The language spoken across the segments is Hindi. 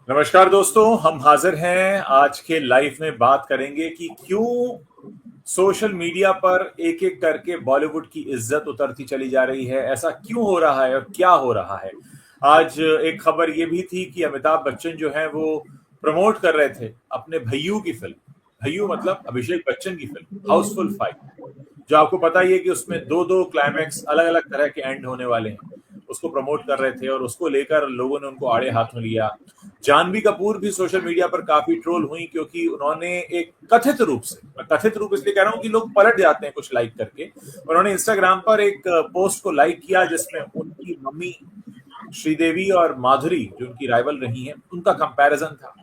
नमस्कार दोस्तों, हम हाजिर हैं आज के लाइव में। बात करेंगे कि क्यों सोशल मीडिया पर एक एक करके बॉलीवुड की इज्जत उतरती चली जा रही है, ऐसा क्यों हो रहा है और क्या हो रहा है। आज एक खबर ये भी थी कि अमिताभ बच्चन जो है वो प्रमोट कर रहे थे अपने भैयू की फिल्म, भैयू मतलब अभिषेक बच्चन की फिल्म हाउसफुल 5, जो आपको पता ही है कि उसमें दो दो क्लाइमैक्स अलग अलग तरह के एंड होने वाले हैं। उसको प्रमोट कर रहे थे और उसको लेकर लोगों ने उनको आड़े हाथों लिया। जानवी कपूर भी सोशल मीडिया पर काफी ट्रोल हुई क्योंकि उन्होंने एक कथित रूप से, मैं कथित रूप इसलिए कह रहा हूं कि लोग पलट जाते हैं कुछ लाइक करके, उन्होंने इंस्टाग्राम पर एक पोस्ट को लाइक किया जिसमें उनकी मम्मी श्रीदेवी और माधुरी जो उनकी राइवल रही हैं उनका कंपैरिजन था।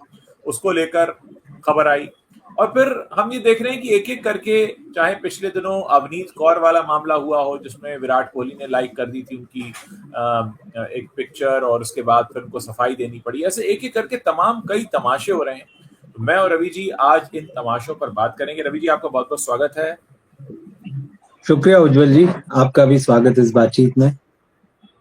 उसको लेकर खबर आई और फिर हम ये देख रहे हैं कि एक एक करके, चाहे पिछले दिनों अवनीत कौर वाला मामला हुआ हो जिसमें विराट कोहली ने लाइक कर दी थी उनकी एक पिक्चर और उसके बाद फिर उनको सफाई देनी पड़ी, ऐसे एक एक करके तमाम कई तमाशे हो रहे हैं। तो मैं और रवि जी आज इन तमाशों पर बात करेंगे। रवि जी, आपका बहुत बहुत स्वागत है। शुक्रिया उज्जवल जी, आपका भी स्वागत इस बातचीत में।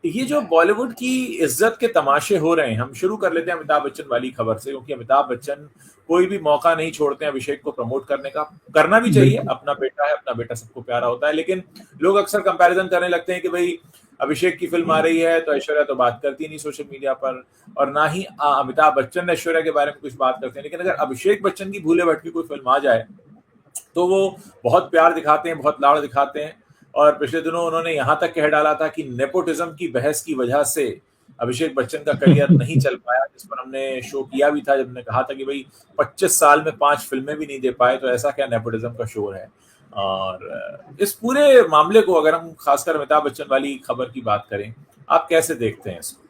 ये जो बॉलीवुड की इज्जत के तमाशे हो रहे हैं, हम शुरू कर लेते हैं अमिताभ बच्चन वाली खबर से, क्योंकि अमिताभ बच्चन कोई भी मौका नहीं छोड़ते हैं अभिषेक को प्रमोट करने का। करना भी चाहिए, अपना बेटा है, अपना बेटा सबको प्यारा होता है, लेकिन लोग अक्सर कंपैरिजन करने लगते हैं कि भाई अभिषेक की फिल्म आ रही है तो ऐश्वर्या तो बात करती नहीं सोशल मीडिया पर, और ना ही अमिताभ बच्चन ऐश्वर्या के बारे में कुछ बात करते हैं। लेकिन अगर अभिषेक बच्चन की भूले भटकी कोई फिल्म आ जाए तो वो बहुत प्यार दिखाते हैं, बहुत लाड़ दिखाते हैं। और पिछले दिनों उन्होंने यहां तक कह डाला था कि नेपोटिज्म की बहस की वजह से अभिषेक बच्चन का करियर नहीं चल पाया, जिस पर हमने शो किया भी था, जब हमने कहा था कि भाई 25 साल में 5 फिल्में भी नहीं दे पाए तो ऐसा क्या नेपोटिज्म का शोर है। और इस पूरे मामले को अगर हम खासकर अमिताभ बच्चन वाली खबर की बात करें, आप कैसे देखते हैं इसको?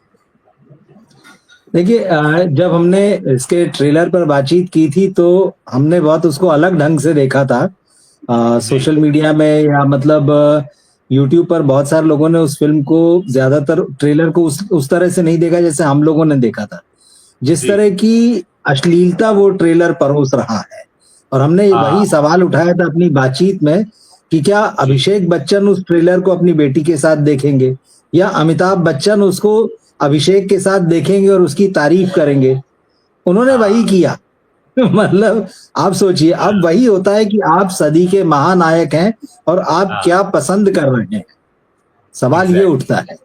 देखिए, जब हमने इसके ट्रेलर पर बातचीत की थी तो हमने बहुत उसको अलग ढंग से देखा था। सोशल मीडिया में या मतलब यूट्यूब पर बहुत सारे लोगों ने उस फिल्म को, ज्यादातर ट्रेलर को उस तरह से नहीं देखा जैसे हम लोगों ने देखा था। जिस तरह की अश्लीलता वो ट्रेलर परोस रहा है, और हमने वही सवाल उठाया था अपनी बातचीत में कि क्या अभिषेक बच्चन उस ट्रेलर को अपनी बेटी के साथ देखेंगे या अमिताभ बच्चन उसको अभिषेक के साथ देखेंगे और उसकी तारीफ करेंगे। उन्होंने वही किया। मतलब आप सोचिए, अब वही होता है कि आप सदी के महानायक हैं और आप क्या पसंद कर रहे हैं, सवाल ये उठता है।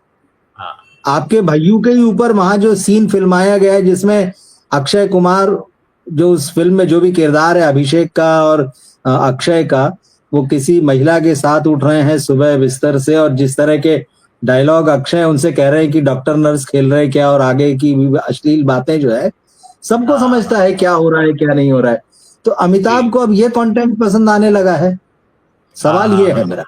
आपके भैयू के ही ऊपर वहां जो सीन फिल्माया गया है जिसमें अक्षय कुमार, जो उस फिल्म में जो भी किरदार है अभिषेक का और अक्षय का, वो किसी महिला के साथ उठ रहे हैं सुबह बिस्तर से, और जिस तरह के डायलॉग अक्षय उनसे कह रहे हैं कि डॉक्टर नर्स खेल रहे क्या, और आगे की अश्लील बातें जो है सबको समझता है क्या हो रहा है क्या नहीं हो रहा है। तो अमिताभ को अब ये कंटेंट पसंद आने लगा है। सवाल ये है मेरा,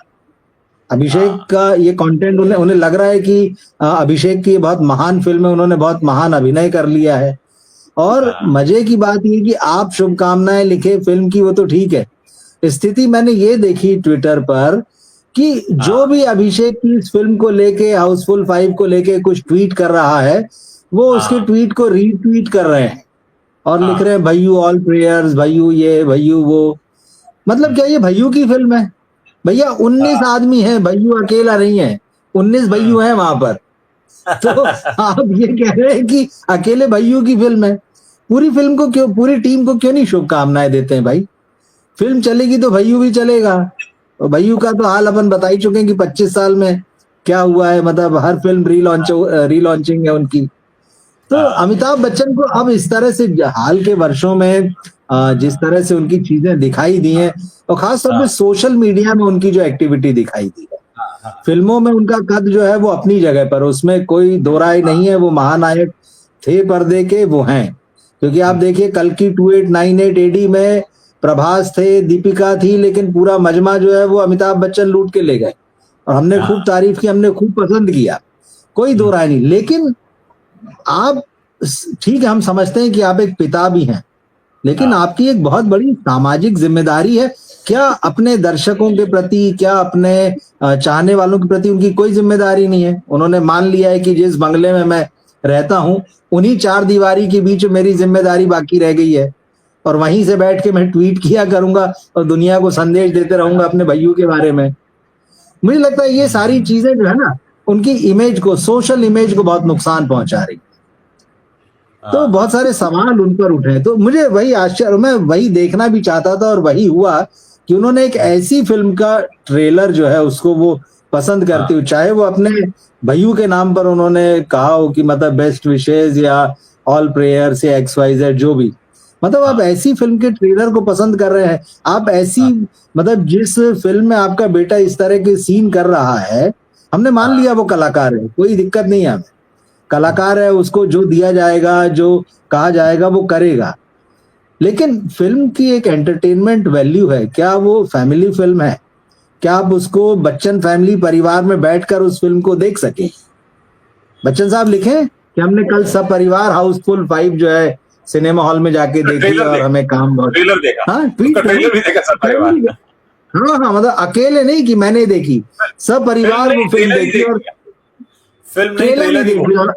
अभिषेक का ये कंटेंट उन्हें लग रहा है कि अभिषेक की बहुत महान फिल्म है, उन्होंने बहुत महान अभिनय कर लिया है। और मजे की बात ये कि आप शुभकामनाएं लिखे फिल्म की वो तो ठीक है, स्थिति मैंने ये देखी ट्विटर पर कि जो भी अभिषेक की इस फिल्म को लेके, हाउसफुल 5 को लेके कुछ ट्वीट कर रहा है, वो उसके ट्वीट को रीट्वीट कर रहे हैं और लिख रहे हैं भैयू ऑल प्रेयर्स, भैयू ये भैयू वो। मतलब क्या ये भैयू की फिल्म है? भैया 19 आदमी है, भैयू अकेला नहीं है, 19 भैयू है वहां पर। तो आप ये कह रहे हैं कि अकेले भैयू की फिल्म है? पूरी फिल्म को क्यों, पूरी टीम को क्यों नहीं शुभकामनाएं देते हैं भाई? फिल्म चलेगी तो भैयू भी चलेगा। और भैयू का तो हाल अपन बता ही चुके हैं कि 25 साल में क्या हुआ है, मतलब हर फिल्म रीलॉन्चिंग है उनकी। तो अमिताभ बच्चन को अब इस तरह से हाल के वर्षों में जिस तरह से उनकी चीजें दिखाई दी हैं, और खासतौर पे सोशल मीडिया में उनकी जो एक्टिविटी दिखाई दी है, फिल्मों में उनका कद जो है वो अपनी जगह पर, उसमें कोई दो राय नहीं है, वो महानायक थे पर्दे के, वो हैं। क्योंकि आप देखिए कल की 2898 एडी में प्रभास थे, दीपिका थी, लेकिन पूरा मजमा जो है वो अमिताभ बच्चन लूट के ले गए, और हमने खूब तारीफ की, हमने खूब पसंद किया, कोई दो राय नहीं। लेकिन आप, ठीक है हम समझते हैं कि आप एक पिता भी हैं, लेकिन आपकी एक बहुत बड़ी सामाजिक जिम्मेदारी है। क्या अपने दर्शकों के प्रति, क्या अपने चाहने वालों के प्रति उनकी कोई जिम्मेदारी नहीं है? उन्होंने मान लिया है कि जिस बंगले में मैं रहता हूं उन्हीं 4 दीवारी के बीच मेरी जिम्मेदारी बाकी रह गई है, और वहीं से बैठ के मैं ट्वीट किया करूंगा और दुनिया को संदेश देते रहूंगा अपने भैयू के बारे में। मुझे लगता है ये सारी चीजें जो है ना, उनकी इमेज को, सोशल इमेज को बहुत नुकसान पहुंचा रही। तो बहुत सारे सवाल उन पर उठे, तो मुझे वही आश्चर्य, मैं वही देखना भी चाहता था और वही हुआ कि उन्होंने एक ऐसी फिल्म का ट्रेलर जो है उसको वो पसंद करती हूँ, चाहे वो अपने भैयू के नाम पर उन्होंने कहा हो कि मतलब बेस्ट विशेज या ऑल प्रेयर्स या XYZ जो भी, मतलब आप ऐसी फिल्म के ट्रेलर को पसंद कर रहे हैं, आप ऐसी मतलब जिस फिल्म में आपका बेटा इस तरह के सीन कर रहा है, हमने मान लिया वो कलाकार है, कोई दिक्कत नहीं है, हमें कलाकार है, उसको जो दिया जाएगा, जो कहा जाएगा वो करेगा, लेकिन फिल्म की एक एंटरटेनमेंट वैल्यू है, क्या वो फैमिली फिल्म है, क्या आप उसको बच्चन फैमिली परिवार में बैठकर उस फिल्म को देख सके? बच्चन साहब लिखें कि हमने कल सब परिवार हाउसफुल 5 जो है सिनेमा हॉल में जाके देखी और हमें काम बहुत, ट्रेलर देखा, हाँ ट्रेलर भी देखा सब परिवार, हाँ मतलब अकेले नहीं कि मैंने देखी, सब परिवार वो फिल्म देखी और ट्रेलर देखी, और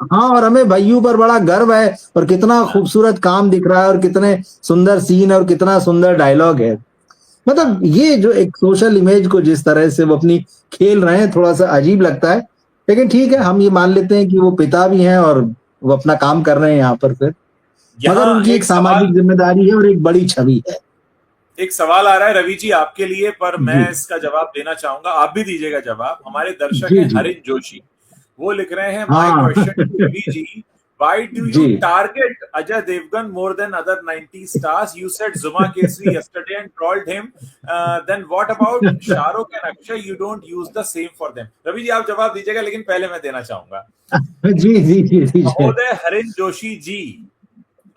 हाँ, और हमें भैयू पर बड़ा गर्व है और कितना खूबसूरत काम दिख रहा है और कितने सुंदर सीन और कितना सुंदर डायलॉग है। मतलब ये जो एक सोशल इमेज को जिस तरह से वो अपनी खेल रहे हैं, थोड़ा सा अजीब लगता है, लेकिन ठीक है, हम ये मान लेते हैं कि वो पिता भी हैं और वो अपना काम कर रहे हैं यहाँ पर, फिर मगर उनकी एक सामाजिक जिम्मेदारी है और एक बड़ी छवि है। एक सवाल आ रहा है रवि जी आपके लिए, पर मैं इसका जवाब देना चाहूंगा, आप भी दीजिएगा जवाब। हमारे दर्शक हैं हरिन जोशी, वो लिख रहे हैं, my question to Ravi ji, why do you target Ajay Devgan more than other 90 stars? You said Zuma Kesri yesterday and trolled him. Then what about Shah Rukh and Akshay? You don't use the same for them. Ravi ji आप जवाब दीजिएगा, लेकिन पहले मैं देना चाहूंगा। जी महोदय हरिन जोशी जी,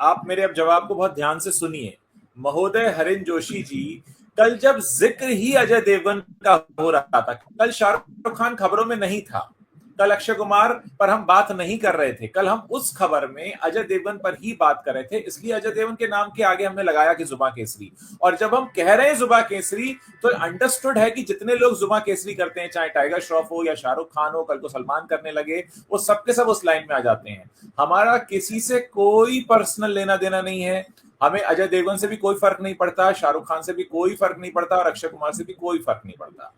आप मेरे अब जवाब को बहुत ध्यान से सुनिए। महोदय हरिन जोशी जी, कल जब जिक्र ही अजय देवगन का हो रहा था, कल शाहरुख खान खबरों में नहीं था, कल अक्षय कुमार पर हम बात नहीं कर रहे थे, कल हम उस खबर में अजय देवगन पर ही बात कर रहे थे, इसलिए अजय देवगन के नाम के आगे हमने लगाया कि जुबा केसरी। और जब हम कह रहे हैं जुबा केसरी, तो अंडरस्टूड है कि जितने लोग जुबा केसरी करते हैं, चाहे टाइगर श्रॉफ हो या शाहरुख खान हो, कल को सलमान करने लगे, वो सबके सब उस लाइन में आ जाते हैं। हमारा किसी से कोई पर्सनल लेना देना नहीं है, हमें अजय देवगन से भी कोई फर्क नहीं पड़ता, शाहरुख खान से भी कोई फर्क नहीं पड़ता और अक्षय कुमार से भी कोई फर्क नहीं पड़ता।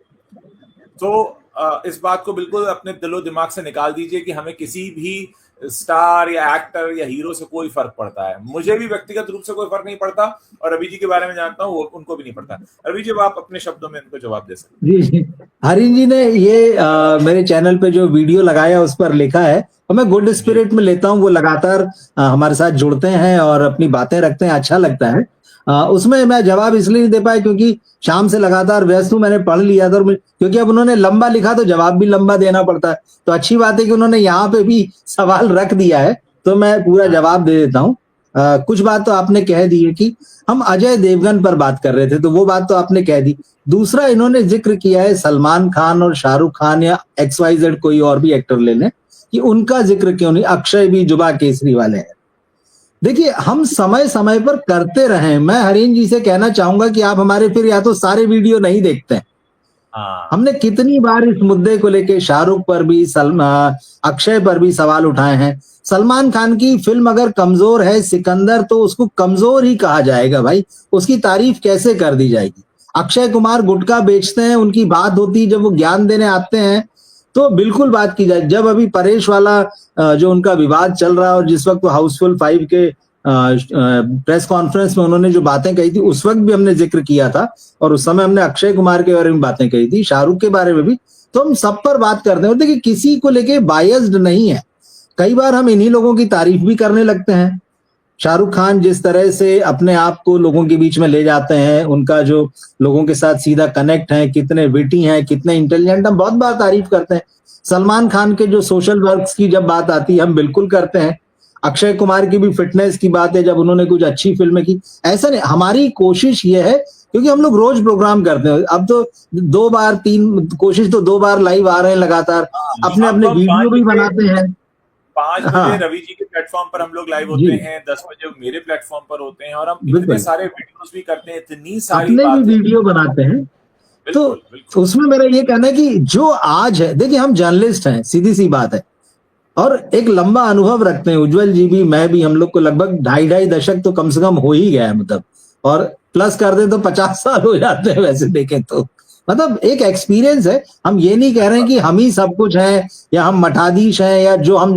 तो इस बात को बिल्कुल अपने दिलो दिमाग से निकाल दीजिए कि हमें किसी भी स्टार या एक्टर या हीरो से कोई फर्क पड़ता है। मुझे भी व्यक्तिगत रूप से कोई फर्क नहीं पड़ता और रवि जी के बारे में जानता हूँ, उनको भी नहीं पड़ता। रवि जी, आप अपने शब्दों में इनको जवाब दे सकते हैं। जी, हरिन जी ने ये मेरे चैनल पे जो वीडियो लगाया उस पर लिखा है, और मैं गुड स्पिरिट में लेता हूँ, वो लगातार हमारे साथ जुड़ते हैं और अपनी बातें रखते हैं, अच्छा लगता है। उसमें मैं जवाब इसलिए नहीं दे पाया क्योंकि शाम से लगातार व्यस्त हूं, मैंने पढ़ लिया था, क्योंकि अब उन्होंने लंबा लिखा तो जवाब भी लंबा देना पड़ता है, तो अच्छी बात है कि उन्होंने यहाँ पे भी सवाल रख दिया है, तो मैं पूरा जवाब दे देता हूँ। कुछ बात तो आपने कह दी है कि हम अजय देवगन पर बात कर रहे थे, तो वो बात तो आपने कह दी। दूसरा, इन्होंने जिक्र किया है सलमान खान और शाहरुख खान या XYZ कोई और भी एक्टर ले लें, कि उनका जिक्र क्यों नहीं, अक्षय भी जुबा केसरी वाले हैं। देखिए, हम समय समय पर करते रहे, मैं हरीन जी से कहना चाहूंगा कि आप हमारे फिर या तो सारे वीडियो नहीं देखते हैं। हमने कितनी बार इस मुद्दे को लेके शाहरुख पर भी, अक्षय पर भी सवाल उठाए हैं। सलमान खान की फिल्म अगर कमजोर है सिकंदर, तो उसको कमजोर ही कहा जाएगा भाई, उसकी तारीफ कैसे कर दी जाएगी। अक्षय कुमार गुटखा बेचते हैं, उनकी बात होती, जब वो ज्ञान देने आते हैं तो बिल्कुल बात की जाए। जब अभी परेश वाला जो उनका विवाद चल रहा है और जिस वक्त हाउसफुल 5 के प्रेस कॉन्फ्रेंस में उन्होंने जो बातें कही थी, उस वक्त भी हमने जिक्र किया था और उस समय हमने अक्षय कुमार के बारे में बातें कही थी, शाहरुख के बारे में भी, तो हम सब पर बात करते हैं। देखिए, किसी को लेके बायस्ड नहीं है। कई बार हम इन्हीं लोगों की तारीफ भी करने लगते हैं। शाहरुख खान जिस तरह से अपने आप को लोगों के बीच में ले जाते हैं, उनका जो लोगों के साथ सीधा कनेक्ट है, कितने विटी हैं, कितने इंटेलिजेंट, हम बहुत बार तारीफ करते हैं। सलमान खान के जो सोशल वर्क्स की जब बात आती है, हम बिल्कुल करते हैं। अक्षय कुमार की भी फिटनेस की बात है, जब उन्होंने कुछ अच्छी फिल्में की, ऐसा नहीं। हमारी कोशिश ये है, क्योंकि हम लोग रोज प्रोग्राम करते हैं, अब तो 2 बार 3 कोशिश तो 2 बार लाइव आ रहे हैं लगातार, अपने अपने वीडियो भी बनाते हैं। 5 बजे रवि जी के प्लेटफॉर्म पर हम लोग लाइव होते हैं, 10 बजे मेरे प्लेटफॉर्म पर होते हैं, और हम इतने सारे वीडियोस भी करते हैं, इतनी सारी अपने भी वीडियो बनाते हैं। तो उसमें मेरा ये कहना है कि जो आज है, देखिए हम जर्नलिस्ट हैं, सीधी सी बात है, और एक लंबा अनुभव रखते हैं। उज्जवल जी भी, मैं भी, हम लोग को लगभग 2.5 दशक तो कम से कम हो ही गया है, मतलब, और प्लस कर दे तो 50 साल हो जाते हैं वैसे देखें तो। मतलब एक एक्सपीरियंस है। हम ये नहीं कह रहे हैं कि हम ही सब कुछ हैं या हम मठाधीश हैं या जो हम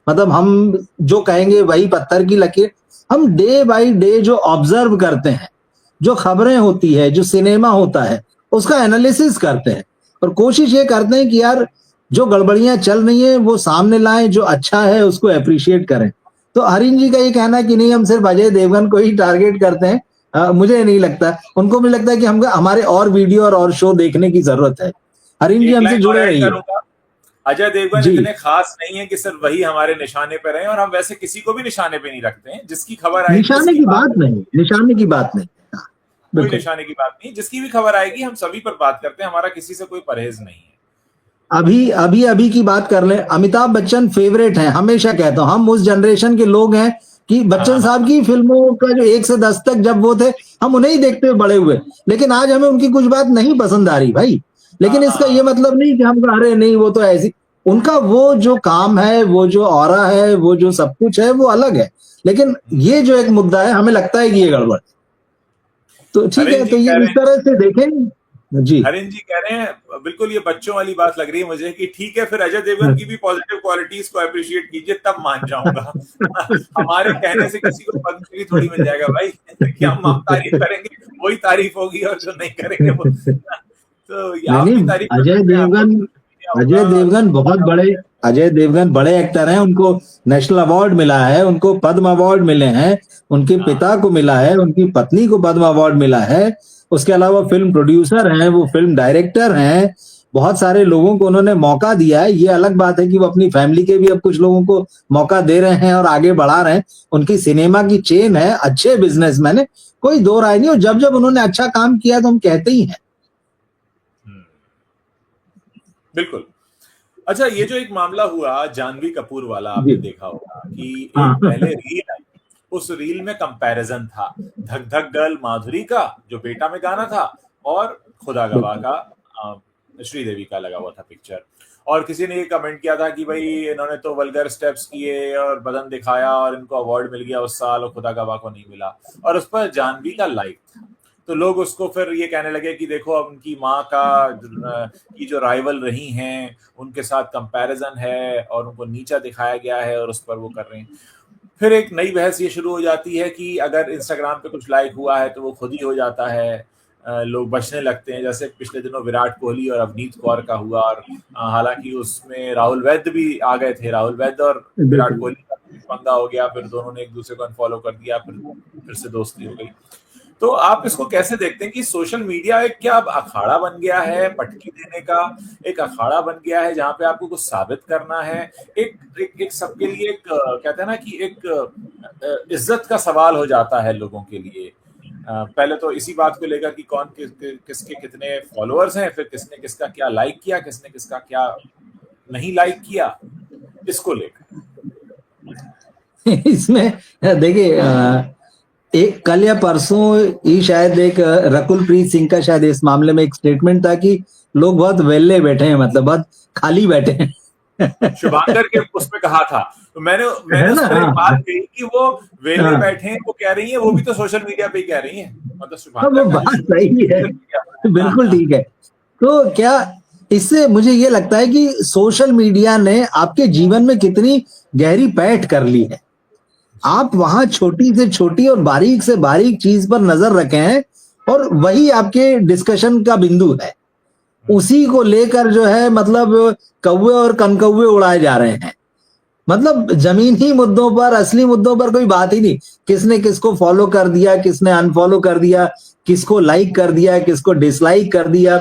मतलब हम जो कहेंगे वही पत्थर की लकीर। हम डे बाय डे जो ऑब्जर्व करते हैं, जो खबरें होती है, जो सिनेमा होता है, उसका एनालिसिस करते हैं और कोशिश ये करते हैं कि यार जो गड़बड़ियां चल रही हैं वो सामने लाएं, जो अच्छा है उसको अप्रिशिएट करें। तो हरीन जी का ये कहना है कि नहीं हम सिर्फ अजय देवगन को ही टारगेट करते हैं, मुझे नहीं लगता। उनको भी लगता है कि हमको हमारे और वीडियो और शो देखने की जरूरत है। हरीन जी एक हमसे लाइन और जुड़े ऐड रहिए। करूंगा, अजय देवगन जी, इतने खास नहीं है कि सिर्फ वही हमारे निशाने पे रहे, और हम वैसे किसी को भी निशाने पे नहीं रखते हैं। जिसकी खबर आएगी, निशाने जिसकी की बात बात नहीं, निशाने की बात नहीं। हाँ, कोई बिल्कुल। निशाने की बात नहीं, जिसकी भी खबर आएगी हम सभी पर बात करते हैं, हमारा किसी से कोई परहेज नहीं है। अभी अभी अभी की बात कर लें, अमिताभ बच्चन फेवरेट हैं, हमेशा कहता हूं। हम उस जनरेशन के लोग हैं कि हाँ बच्चन हाँ साहब की फिल्मों का जो 1 से 10 तक जब वो थे, हम उन्हें ही देखते हुए बड़े हुए। लेकिन आज हमें उनकी कुछ बात नहीं पसंद आ रही भाई। हाँ लेकिन हाँ इसका ये हाँ। मतलब नहीं कि हम अरे नहीं वो तो ऐसी। उनका वो जो काम है, वो जो ऑरा है, वो जो सब कुछ है, वो अलग है। लेकिन ये जो एक मुद्दा है, हमें लगता है कि ये गड़बड़। तो ठीक हरिन है, जी तो ये कह रहे इस हैं, तरह से देखें जी। हरिन जी कह रहे हैं बिल्कुल ये बच्चों वाली बात लग रही है मुझे कि ठीक है फिर अजय देवगन की भी पॉजिटिव क्वालिटीज को अप्रिशिएट कीजिए, तब मान जाऊंगा। हमारे कहने से किसी को पद्मश्री थोड़ी मिल जाएगा भाई। कि हम तारीफ करेंगे वही तारीफ होगी, और जो नहीं करेंगे वो तो ये नहीं आप भी नहीं, तारीफ कर अजय सकते हैं, आपका देवगन, भी होगा अजय देवगन बहुत बड़े, अजय देवगन बड़े एक्टर हैं। उनको नेशनल अवार्ड मिला है, उनको पद्म अवार्ड मिले हैं, उनके हाँ पिता को मिला है, उनकी पत्नी को पद्म अवार्ड मिला है। उसके अलावा फिल्म प्रोड्यूसर हैं, वो फिल्म डायरेक्टर हैं। बहुत सारे लोगों को उन्होंने मौका दिया है। ये अलग बात है कि वो अपनी फैमिली के भी अब कुछ लोगों को मौका दे रहे हैं और आगे बढ़ा रहे हैं। उनकी सिनेमा की चेन है, अच्छे बिजनेसमैन है, कोई दो राय नहीं। और जब जब उन्होंने अच्छा काम किया तो हम कहते ही हैं। बिल्कुल। अच्छा, ये जो एक मामला हुआ जानवी कपूर वाला, जी, आपने देखा होगा कि एक हाँ। पहले रील आई, उस रील में कंपैरिजन था धक धक गर्ल माधुरी का जो बेटा में गाना था, और खुदा गवाह का श्रीदेवी का लगा हुआ था पिक्चर। और किसी ने ये कमेंट किया था कि भाई इन्होंने तो वल्गर स्टेप्स किए और बदन दिखाया और इनको अवार्ड मिल गया उस साल, और खुदा गवाह को नहीं मिला, और उस पर जानवी का लाइक था। तो लोग उसको फिर ये कहने लगे कि देखो अब उनकी माँ का की जो राइवल रही हैं उनके साथ कंपैरिजन है और उनको नीचा दिखाया गया है और उस पर वो कर रहे हैं। फिर एक नई बहस ये शुरू हो जाती है कि अगर इंस्टाग्राम पे कुछ लाइक हुआ है तो वो खुद ही हो जाता है। लोग बचने लगते हैं, जैसे पिछले दिनों विराट कोहली और अवनीत कौर का हुआ, और हालांकि उसमें राहुल वैद्य भी आ गए थे, राहुल वैद्य और विराट बिल्कुल। कोहली का पंगा हो गया, फिर दोनों ने एक दूसरे को अनफॉलो कर दिया, फिर से दोस्ती हो गई। तो आप इसको कैसे देखते हैं कि सोशल मीडिया एक क्या अब अखाड़ा बन गया है, पटकी देने का एक अखाड़ा बन गया है जहां पे आपको कुछ साबित करना है? एक सबके लिए एक कहते हैं ना कि एक इज्जत का सवाल हो जाता है लोगों के लिए। पहले तो इसी बात को लेकर कि कौन किसके कितने फॉलोअर्स हैं, फिर किसने किसका क्या लाइक किया, किसने किसका क्या नहीं लाइक किया, इसको लेकर। इसमें देखिए, एक कल या परसों ही शायद एक रकुल प्रीत सिंह का शायद इस मामले में एक स्टेटमेंट था कि लोग बहुत वेले बैठे हैं, मतलब बहुत खाली बैठे हैं। शुभांकर के उसमें कहा था, तो मैंने है उस ना? पर एक हाँ, बात कही कि वो वेले हाँ, बैठे हैं, वो कह रही है, वो भी तो सोशल मीडिया पे ही कह रही है, मतलब हाँ, वो शुभांकर का जो बात शुरू सही है, सोशल मीडिया पर है। हाँ बिल्कुल हाँ ठीक है। तो क्या इससे मुझे ये लगता है कि सोशल मीडिया ने आपके जीवन में कितनी गहरी पैठ कर ली है। जी आप वहां छोटी से छोटी और बारीक से बारीक चीज पर नजर रखे हैं और वही आपके डिस्कशन का बिंदु है। उसी को लेकर जो है मतलब कौवे और कनकौवे उड़ाए जा रहे हैं। मतलब जमीनी मुद्दों पर, असली मुद्दों पर कोई बात ही नहीं। किसने किसको फॉलो कर दिया, किसने अनफॉलो कर दिया, किसको लाइक कर दिया, किसको डिसलाइक कर दिया,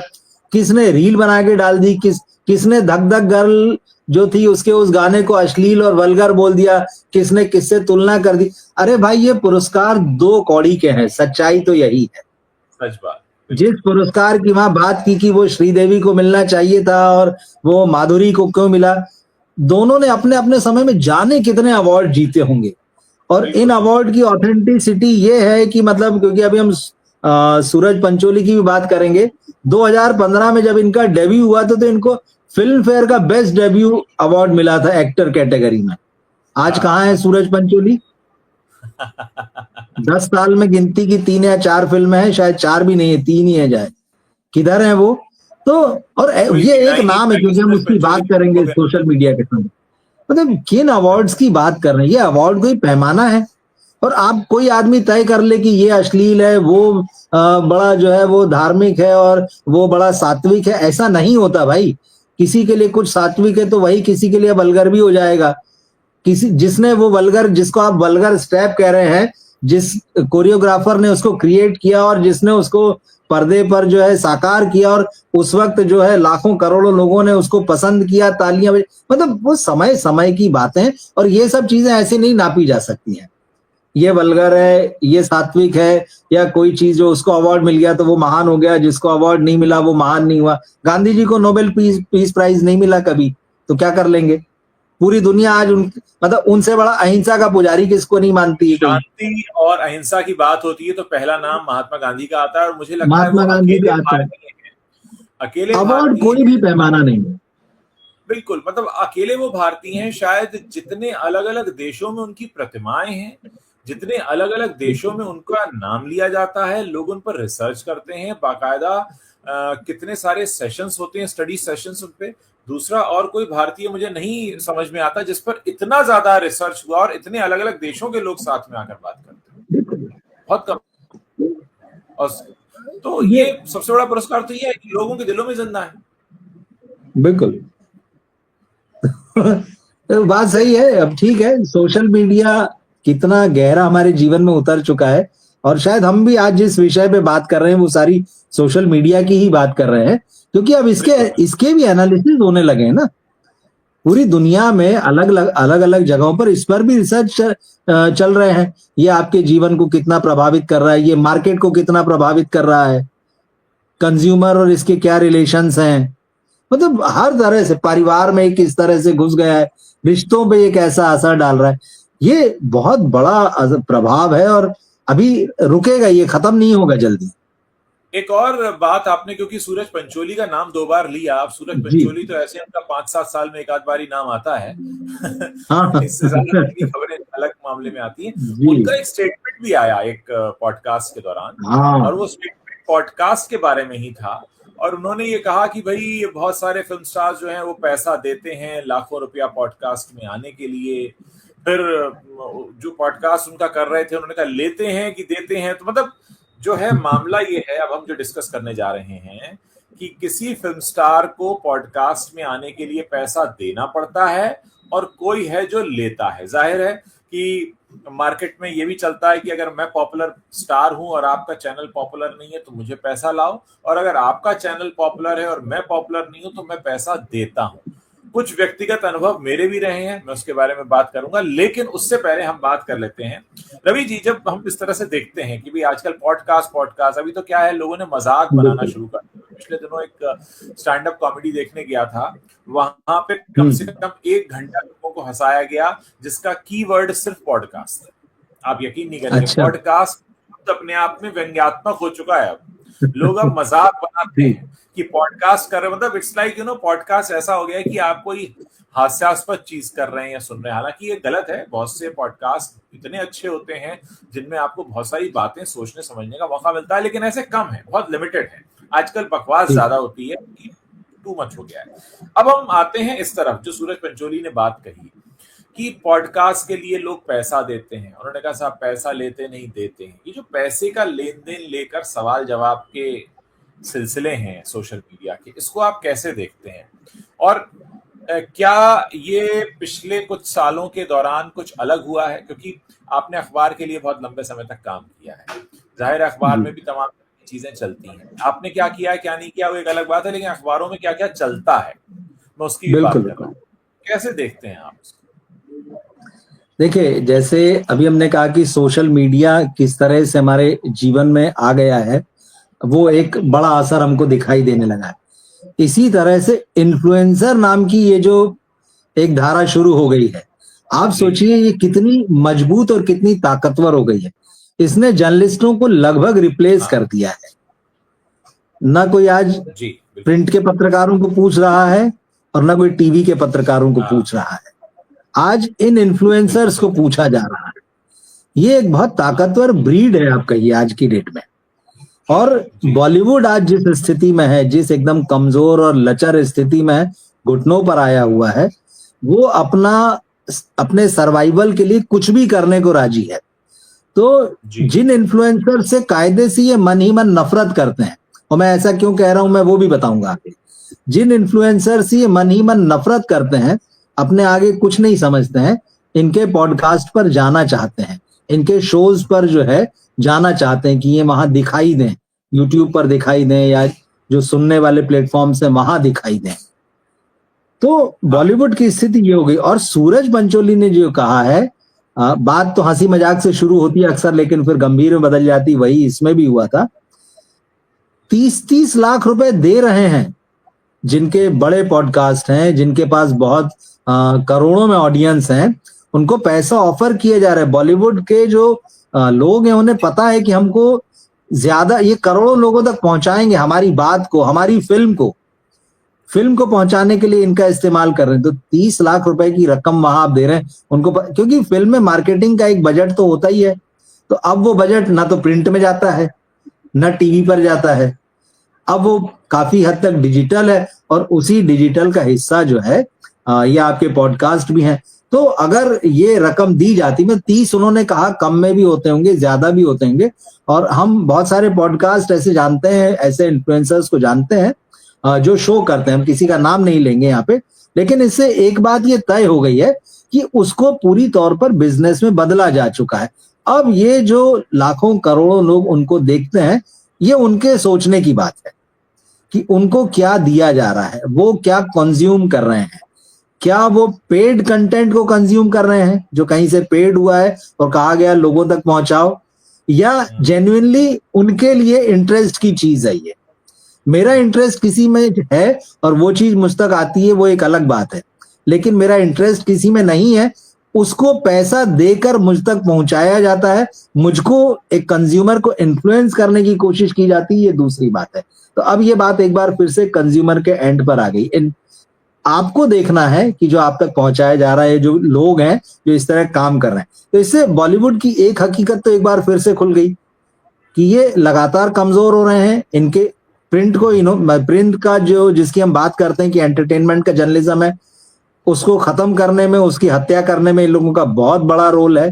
किसने रील बना के डाल दी, किसने धक धक गर्ल जो थी उसके उस गाने को अश्लील और वल्गर बोल दिया, किसने किससे तुलना कर दी। अरे भाई, ये पुरस्कार दो कौड़ी के हैं, सच्चाई तो यही है। सच बात, जिस बिल्कुल। पुरस्कार की वहां बात की कि वो श्रीदेवी को मिलना चाहिए था और वो माधुरी को क्यों मिला, दोनों ने अपने अपने समय में जाने कितने अवार्ड जीते होंगे। और इन बिल्कुल बिल्कुल। अवार्ड की ऑथेंटिसिटी ये है कि मतलब, क्योंकि अभी हम सूरज पंचोली की भी बात करेंगे। 2015 में जब इनका डेब्यू हुआ तो इनको फिल्म फेयर का बेस्ट डेब्यू अवार्ड मिला था एक्टर कैटेगरी में। आज हाँ कहाँ है सूरज पंचोली? 10 साल में गिनती की 3 या 4 फिल्में हैं, शायद 4 भी नहीं है, 3 ही है, जाए किधर है वो? तो और कोई ये डिनाई एक नहीं नाम है, किया कि क्योंकि हम सूरज उसकी पंचोली बात करेंगे हो गया। सोशल मीडिया के समय, मतलब किन अवार्ड्स की बात कर रहे हैं, ये अवार्ड कोई पैमाना है? और आप कोई आदमी तय कर ले कि ये अश्लील है, वो बड़ा जो है वो धार्मिक है और वो बड़ा सात्विक है, ऐसा नहीं होता भाई। किसी के लिए कुछ सात्विक है तो वही किसी के लिए वल्गर भी हो जाएगा। किसी जिसने वो वल्गर, जिसको आप वल्गर स्टेप कह रहे हैं, जिस कोरियोग्राफर ने उसको क्रिएट किया और जिसने उसको पर्दे पर जो है साकार किया, और उस वक्त जो है लाखों करोड़ों लोगों ने उसको पसंद किया, तालियां मतलब वो समय समय की बातें, और ये सब चीजें ऐसे नहीं नापी जा सकती हैं। ये वल्गर है, ये सात्विक है, या कोई चीज जो उसको अवार्ड मिल गया तो वो महान हो गया, जिसको अवार्ड नहीं मिला वो महान नहीं हुआ। गांधी जी को नोबेल पीस प्राइज नहीं मिला कभी, तो क्या कर लेंगे? पूरी दुनिया आज उन मतलब उनसे बड़ा अहिंसा का पुजारी किसको नहीं मानती है कोई। शांति और अहिंसा की बात होती है तो पहला नाम महात्मा गांधी का आता है, और मुझे लगता है वो महात्मा गांधी अकेले का आता है। भारतीय हैं, अकेले अवार्ड भारतीय कोई हैं। भी पैमाना नहीं है। बिल्कुल, मतलब अकेले वो भारतीय हैं। शायद जितने अलग अलग देशों में उनकी प्रतिमाएं हैं, जितने अलग अलग देशों में उनका नाम लिया जाता है, लोग उन पर रिसर्च करते हैं बाकायदा, कितने सारे सेशंस होते हैं, स्टडी सेशंस उन पे। दूसरा और कोई भारतीय मुझे नहीं समझ में आता जिस पर इतना ज्यादा रिसर्च हुआ और इतने अलग अलग देशों के लोग साथ में आकर बात करते हैं, बहुत कम। और तो ये ये सबसे बड़ा पुरस्कार तो ये है कि लोगों के दिलों में जिंदा है। बिल्कुल तो बात सही है। अब ठीक है, सोशल मीडिया कितना गहरा हमारे जीवन में उतर चुका है, और शायद हम भी आज जिस विषय पे बात कर रहे हैं वो सारी सोशल मीडिया की ही बात कर रहे हैं, क्योंकि अब इसके भी एनालिसिस होने लगे हैं ना। पूरी दुनिया में अलग अलग जगहों पर इस पर भी रिसर्च चल रहे हैं। ये आपके जीवन को कितना प्रभावित कर रहा है, ये मार्केट को कितना प्रभावित कर रहा है, कंज्यूमर और इसके क्या रिलेशंस हैं, मतलब हर तरह से परिवार में किस तरह से घुस गया है, रिश्तों पे ये कैसा असर डाल रहा है। ये बहुत बड़ा प्रभाव है, और अभी रुकेगा, ये खत्म नहीं होगा जल्दी। एक और बात आपने, क्योंकि सूरज पंचोली का नाम 2 बार लिया, अब सूरज जी पंचोली तो ऐसे उनका 5-7 साल में एक आध बार ही नाम आता है हाँ इससे ज्यादा उनकी खबरें अलग मामले में आती हैं। जी उनका एक स्टेटमेंट भी आया एक पॉडकास्ट के दौरान, और हाँ वो स्टेटमेंट पॉडकास्ट के बारे में ही था। और उन्होंने ये कहा कि भाई बहुत सारे फिल्म स्टार्स जो हैं वो पैसा देते हैं लाखों रुपया पॉडकास्ट में आने के लिए। फिर जो पॉडकास्ट उनका कर रहे थे, उन्होंने कहा लेते हैं कि देते हैं। तो मतलब जो है मामला ये है, अब हम जो डिस्कस करने जा रहे हैं कि किसी फिल्म स्टार को पॉडकास्ट में आने के लिए पैसा देना पड़ता है, और कोई है जो लेता है। जाहिर है कि मार्केट में ये भी चलता है कि अगर मैं पॉपुलर स्टार हूं और आपका चैनल पॉपुलर नहीं है तो मुझे पैसा लाओ, और अगर आपका चैनल पॉपुलर है और मैं पॉपुलर नहीं हूं तो मैं पैसा देता हूं। कुछ व्यक्तिगत अनुभव मेरे भी रहे हैं, मैं उसके बारे में बात करूंगा, लेकिन उससे पहले हम बात कर लेते हैं रवि जी, जब हम इस तरह से देखते हैं कि भाई आजकल पॉडकास्ट अभी तो क्या है, लोगों ने मजाक बनाना शुरू कर दिया। पिछले दिनों एक स्टैंड अप कॉमेडी देखने गया था, वहां पे कम से कम 1 घंटा लोगों को हंसाया गया, जिसका कीवर्ड सिर्फ पॉडकास्ट है। आप यकीन नहीं करेंगे, अच्छा पॉडकास्ट अपने आप में व्यंग्यात्मक हो चुका है। अब लोग अब मजाक बनाते हैं कि पॉडकास्ट कर रहे, मतलब इट्स लाइक पॉडकास्ट ऐसा हो गया है कि आप कोई हास्यास्पद चीज कर रहे हैं या सुन रहे हैं। हालांकि ये गलत है, बहुत से पॉडकास्ट इतने अच्छे होते हैं जिनमें आपको बहुत सारी बातें सोचने समझने का मौका मिलता है, लेकिन ऐसे कम है, बहुत लिमिटेड है। आजकल बकवास ज्यादा होती है, टू मच हो गया है। अब हम आते हैं इस तरफ जो सूरज पंचोली ने बात कही कि पॉडकास्ट के लिए लोग पैसा देते हैं। उन्होंने कहा साहब पैसा लेते नहीं देते हैं। ये जो पैसे का लेन देन लेकर सवाल जवाब के सिलसिले हैं सोशल मीडिया के, इसको आप कैसे देखते हैं? और क्या ये पिछले कुछ सालों के दौरान कुछ अलग हुआ है? क्योंकि आपने अखबार के लिए बहुत लंबे समय तक काम किया है, जाहिर है अखबार में भी तमाम चीजें चलती हैं। आपने क्या किया है क्या नहीं किया वो एक अलग बात है, लेकिन अखबारों में क्या क्या चलता है मैं उसकी भी बात कर रहा हूँ। कैसे देखते हैं आप उसको? देखिए, जैसे अभी हमने कहा कि सोशल मीडिया किस तरह से हमारे जीवन में आ गया है, वो एक बड़ा असर हमको दिखाई देने लगा है। इसी तरह से इन्फ्लुएंसर नाम की ये जो एक धारा शुरू हो गई है, आप सोचिए ये कितनी मजबूत और कितनी ताकतवर हो गई है। इसने जर्नलिस्टों को लगभग रिप्लेस कर दिया है। ना कोई आज प्रिंट के पत्रकारों को पूछ रहा है और ना कोई टीवी के पत्रकारों को पूछ रहा है, आज इन इन्फ्लुएंसर्स को पूछा जा रहा है। ये एक बहुत ताकतवर ब्रीड है, आप कहिए आज की डेट में। और बॉलीवुड आज जिस स्थिति में है, जिस एकदम कमजोर और लचर स्थिति में घुटनों पर आया हुआ है, वो अपने सर्वाइवल के लिए कुछ भी करने को राजी है। तो जिन इन्फ्लुएंसर से कायदे से ये मन ही मन नफरत करते हैं, और मैं ऐसा क्यों कह रहा हूं मैं वो भी बताऊंगा आगे। जिन इन्फ्लुएंसर से ये मन ही मन नफरत करते हैं, अपने आगे कुछ नहीं समझते हैं, इनके पॉडकास्ट पर जाना चाहते हैं, इनके शोज पर जो है जाना चाहते हैं कि ये वहां दिखाई दें, यूट्यूब पर दिखाई दें या जो सुनने वाले प्लेटफॉर्म से वहां दिखाई दें। तो बॉलीवुड की स्थिति ये हो गई। और सूरज पंचोली ने जो कहा है, बात तो हंसी मजाक से शुरू होती है अक्सर, लेकिन फिर गंभीर में बदल जाती, वही इसमें भी हुआ था। 30-30 लाख रुपए दे रहे हैं जिनके बड़े पॉडकास्ट हैं, जिनके पास बहुत करोड़ों में ऑडियंस हैं, उनको पैसा ऑफर किया जा रहा है। बॉलीवुड के जो लोग हैं उन्हें पता है कि हमको ज्यादा, ये करोड़ों लोगों तक पहुंचाएंगे हमारी बात को, हमारी फिल्म को पहुंचाने के लिए इनका इस्तेमाल कर रहे हैं। तो 30 लाख रुपए की रकम वहां आप दे रहे हैं उनको, क्योंकि फिल्म में मार्केटिंग का एक बजट तो होता ही है। तो अब वो बजट ना तो प्रिंट में जाता है, ना टीवी पर जाता है, अब वो काफी हद तक डिजिटल है, और उसी डिजिटल का हिस्सा जो है ये आपके पॉडकास्ट भी हैं। तो अगर ये रकम दी जाती, में 30 उन्होंने कहा, कम में भी होते होंगे, ज्यादा भी होते होंगे, और हम बहुत सारे पॉडकास्ट ऐसे जानते हैं, ऐसे इन्फ्लुएंसर्स को जानते हैं जो शो करते हैं, हम किसी का नाम नहीं लेंगे यहाँ पे, लेकिन इससे एक बात ये तय हो गई है कि उसको पूरी तौर पर बिजनेस में बदला जा चुका है। अब ये जो लाखों करोड़ों लोग उनको देखते हैं, ये उनके सोचने की बात है कि उनको क्या दिया जा रहा है, वो क्या कंज्यूम कर रहे हैं, क्या वो पेड कंटेंट को कंज्यूम कर रहे हैं जो कहीं से पेड हुआ है और कहा गया लोगों तक पहुंचाओ, या जेन्युइनली उनके लिए इंटरेस्ट की चीज है। ये मेरा इंटरेस्ट किसी में है और वो चीज मुझ तक आती है, वो एक अलग बात है, लेकिन मेरा इंटरेस्ट किसी में नहीं है, उसको पैसा देकर मुझ तक पहुंचाया जाता है, मुझको एक कंज्यूमर को इन्फ्लुएंस करने की कोशिश की जाती है, ये दूसरी बात है। तो अब ये बात एक बार फिर से कंज्यूमर के एंड पर आ गई। आपको देखना है कि जो आप तक पहुंचाया जा रहा है, जो लोग हैं जो इस तरह काम कर रहे हैं। तो इससे बॉलीवुड की एक हकीकत तो एक बार फिर से खुल गई कि ये लगातार कमजोर हो रहे हैं। इनके प्रिंट का जो, जिसकी हम बात करते हैं कि एंटरटेनमेंट का जर्नलिज्म है, उसको खत्म करने में, उसकी हत्या करने में इन लोगों का बहुत बड़ा रोल है।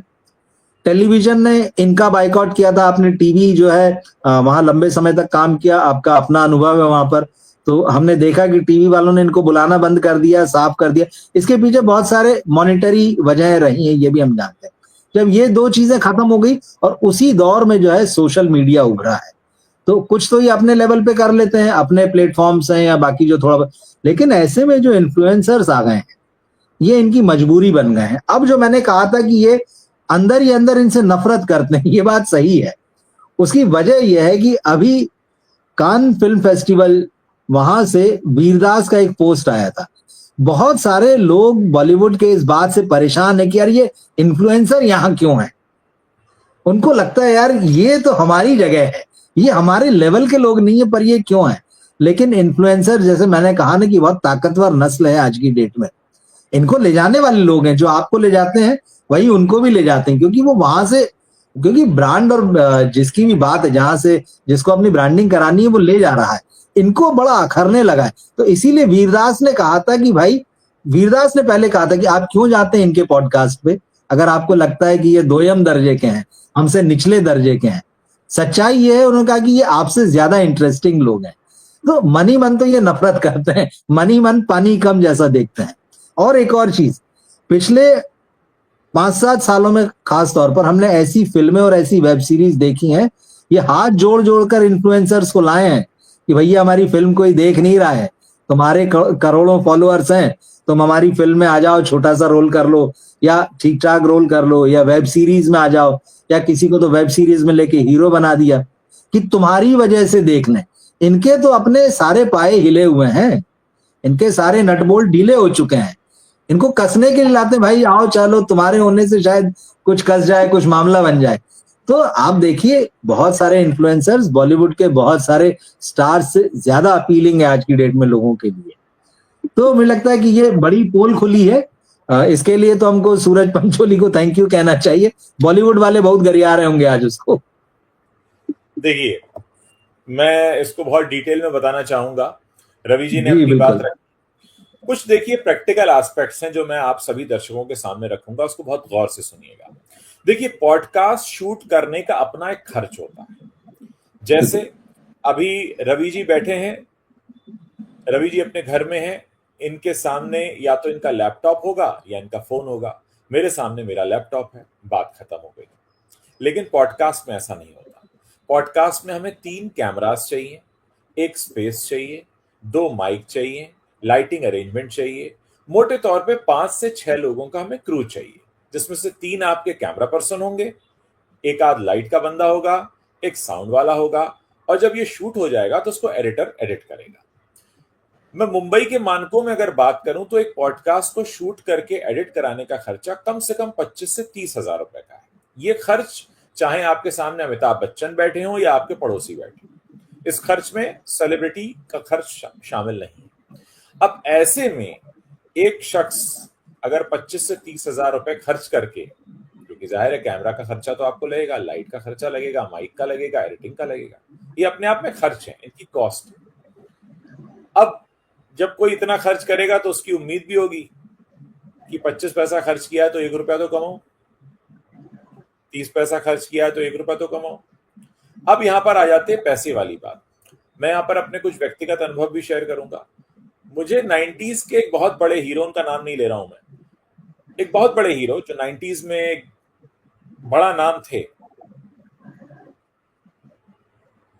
टेलीविजन ने इनका बाइकआउट किया था, आपने टीवी जो है वहां लंबे समय तक काम किया, आपका अपना अनुभव है वहां पर, तो हमने देखा कि टीवी वालों ने इनको बुलाना बंद कर दिया, साफ कर दिया। इसके पीछे बहुत सारे मॉनिटरी वजहें रही हैं, ये भी हम जानते हैं। जब ये दो चीजें खत्म हो गई और उसी दौर में जो है सोशल मीडिया उभरा है, तो कुछ तो ये अपने लेवल पे कर लेते हैं, अपने प्लेटफॉर्म्स हैं या बाकी जो थोड़ा, लेकिन ऐसे में जो इन्फ्लुएंसर्स आ गए हैं, ये इनकी मजबूरी बन गए हैं। अब जो मैंने कहा था कि ये अंदर ही अंदर इनसे नफरत करते हैं, ये बात सही है। उसकी वजह यह है कि अभी कान फिल्म फेस्टिवल, वहां से वीरदास का एक पोस्ट आया था। बहुत सारे लोग बॉलीवुड के इस बात से परेशान है कि यार ये इन्फ्लुएंसर यहाँ क्यों है। उनको लगता है यार ये तो हमारी जगह है, ये हमारे लेवल के लोग नहीं है, पर ये क्यों है। लेकिन इन्फ्लुएंसर, जैसे मैंने कहा ना कि बहुत ताकतवर नस्ल है आज की डेट में, इनको ले जाने वाले लोग हैं, जो आपको ले जाते हैं वही उनको भी ले जाते हैं, क्योंकि वो वहां से, क्योंकि ब्रांड और जिसकी भी बात है, जहां से जिसको अपनी ब्रांडिंग करानी है वो ले जा रहा है, इनको बड़ा अखरने लगा है। तो इसीलिए वीरदास ने कहा था कि भाई, वीरदास ने पहले कहा था कि आप क्यों जाते हैं इनके पॉडकास्ट पे, अगर आपको लगता है कि ये दोयम दर्जे के हैं, हमसे निचले दर्जे के हैं। सच्चाई ये है, उन्होंने कहा कि ये आपसे ज्यादा इंटरेस्टिंग लोग हैं। तो मनी मन तो ये नफरत करते हैं, मनी मन पानी कम जैसा देखते हैं। और एक और चीज, पिछले 5-7 सालों में खास तौर पर हमने ऐसी फिल्में और ऐसी वेब सीरीज देखी हैं, ये हाथ जोड़ जोड़कर इन्फ्लुएंसर्स को लाए हैं कि भैया हमारी फिल्म कोई देख नहीं रहा है, तुम्हारे करोड़ों फॉलोअर्स हैं, तुम हमारी फिल्म में आ जाओ, छोटा सा रोल कर लो या ठीक ठाक रोल कर लो, या वेब सीरीज में आ जाओ, या किसी को तो वेब सीरीज में लेके हीरो बना दिया कि तुम्हारी वजह से देख लें। इनके तो अपने सारे पाए हिले हुए हैं, इनके सारे नटबोल्ट ढीले हो चुके हैं, इनको कसने के लिए लाते, भाई आओ चलो, तुम्हारे होने से शायद कुछ कस जाए, कुछ मामला बन जाए। तो आप देखिए, बहुत सारे इन्फ्लुएंसर्स बॉलीवुड के बहुत सारे स्टार्स से ज्यादा अपीलिंग है आज की डेट में लोगों के लिए। तो मुझे लगता है कि ये बड़ी पोल खुली है। इसके लिए तो हमको सूरज पंचोली को थैंक यू कहना चाहिए। बॉलीवुड वाले बहुत गरिया रहे होंगे आज उसको। देखिए, मैं इसको बहुत डिटेल में बताना चाहूंगा। रवि जी ने जी अपनी बात बिल्कुल। रखी। कुछ देखिए प्रैक्टिकल एस्पेक्ट्स हैं जो मैं आप सभी दर्शकों के सामने रखूंगा, उसको बहुत गौर से सुनिएगा। देखिए, पॉडकास्ट शूट करने का अपना एक खर्च होता है। जैसे अभी रवि जी बैठे हैं, रवि जी अपने घर में हैं, इनके सामने या तो इनका लैपटॉप होगा या इनका फोन होगा। मेरे सामने मेरा लैपटॉप है, बात खत्म हो गई। लेकिन पॉडकास्ट में ऐसा नहीं होता। पॉडकास्ट में हमें 3 कैमरास चाहिए, एक स्पेस चाहिए, 2 माइक चाहिए, लाइटिंग अरेंजमेंट चाहिए। मोटे तौर पे 5 से 6 लोगों का हमें क्रू चाहिए, जिसमें से 3 आपके कैमरा पर्सन होंगे, एक आध लाइट का बंदा होगा, एक साउंड वाला होगा, और जब ये शूट हो जाएगा तो उसको एडिटर एडिट करेगा। मैं मुंबई के मानकों में अगर बात करूं तो एक पॉडकास्ट को शूट करके एडिट कराने का खर्चा कम से कम 25 से 30 हजार रुपए का है। ये खर्च चाहे आपके सामने अमिताभ बच्चन बैठे हों या आपके पड़ोसी बैठे हों, इस खर्च में सेलिब्रिटी का खर्च शामिल नहीं है। अब ऐसे में एक शख्स अगर 25 से 30 हजार रुपए खर्च करके, क्योंकि जाहिर है कैमरा का खर्चा तो आपको लगेगा, लाइट का खर्चा लगेगा, माइक का लगेगा, एडिटिंग का लगेगा, ये अपने आप में खर्च है, इनकी कॉस्ट है। अब जब कोई इतना खर्च करेगा तो उसकी उम्मीद भी होगी कि 25 पैसा खर्च किया है तो 1 रुपया तो कमाओ, 30 पैसा खर्च किया है तो 1 रुपया तो कमाओ। अब यहां पर आ जाते हैं पैसे वाली बात। मैं यहां पर अपने कुछ व्यक्तिगत अनुभव भी शेयर करूंगा। मुझे 90s के एक बहुत बड़े हीरो, उनका नाम नहीं ले रहा हूं मैं, एक बहुत बड़े हीरो जो 90s में एक बड़ा नाम थे,